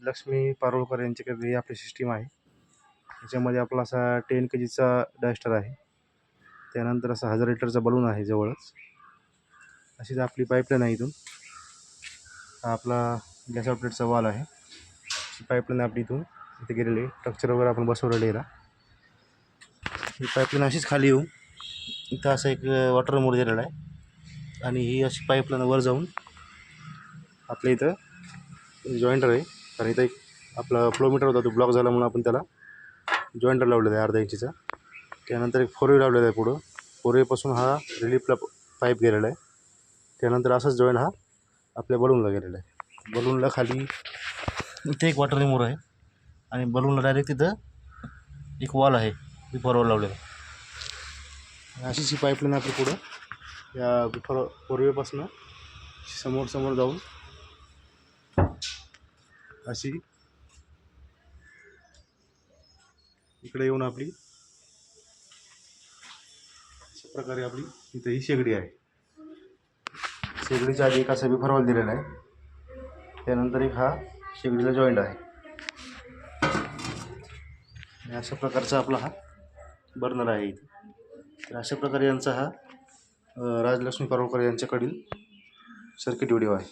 राजलक्ष्मी पारोळकर यांच्याकडे ही आपली सिस्टीम आहे. याच्यामध्ये आपला असा 10 kgचा डायस्टर आहे. त्यानंतर असा 1000 लिटरचा बलून आहे जवळच. अशीच आपली पाईपलाईन आहे. इथून हा आपला गॅस आउटलेटचा वॉल आहे. ही पाईपलाईन आपली इथून इथे गेलेली आहे. स्ट्रक्चर वगैरे आपण बसवलेलं आहे. ही पाईपलाईन अशीच खाली येऊन इथं असं एक वॉटर मोड दिलेला आहे आणि ही अशी पाईपलाईन वर जाऊन आपल्या इथं जॉईंटर आहे. कारण इथं एक आपला फ्लोमीटर होता, तो ब्लॉक झाला म्हणून आपण त्याला जॉईंटर लावलेला आहे अर्धा इंचीचा. त्यानंतर एक 4 वे लावलेला आहे पुढं. 4 वेपासून हा रिलीफला पाईप गेलेला आहे. त्यानंतर असाच जॉईंट हा आपल्या बलूनला गेलेला आहे. बलूनला खाली इथे एक वॉटर रिमूव्हर आहे आणि बलूनला डायरेक्ट तिथं एक वॉल आहे बिफोरवर लावलेला. अशीच ही पाईपलाईन आपली पुढं या बिफोर 4 वेपासून समोर जाऊन अशी इकडे येऊन आपली अशा प्रकारे आपली इथं ही शेगडी आहे. शेगडीच्या आधी एक असा बिफोरवाल दिलेला आहे. त्यानंतर एक हा शेगडीला जॉईंट आहे. अशा प्रकारचा आपला हा बर्नर आहे इथे. तर अशा प्रकारे यांचा हा राजलक्ष्मी पारोळकर यांच्याकडील सर्किट व्हिडिओ आहे.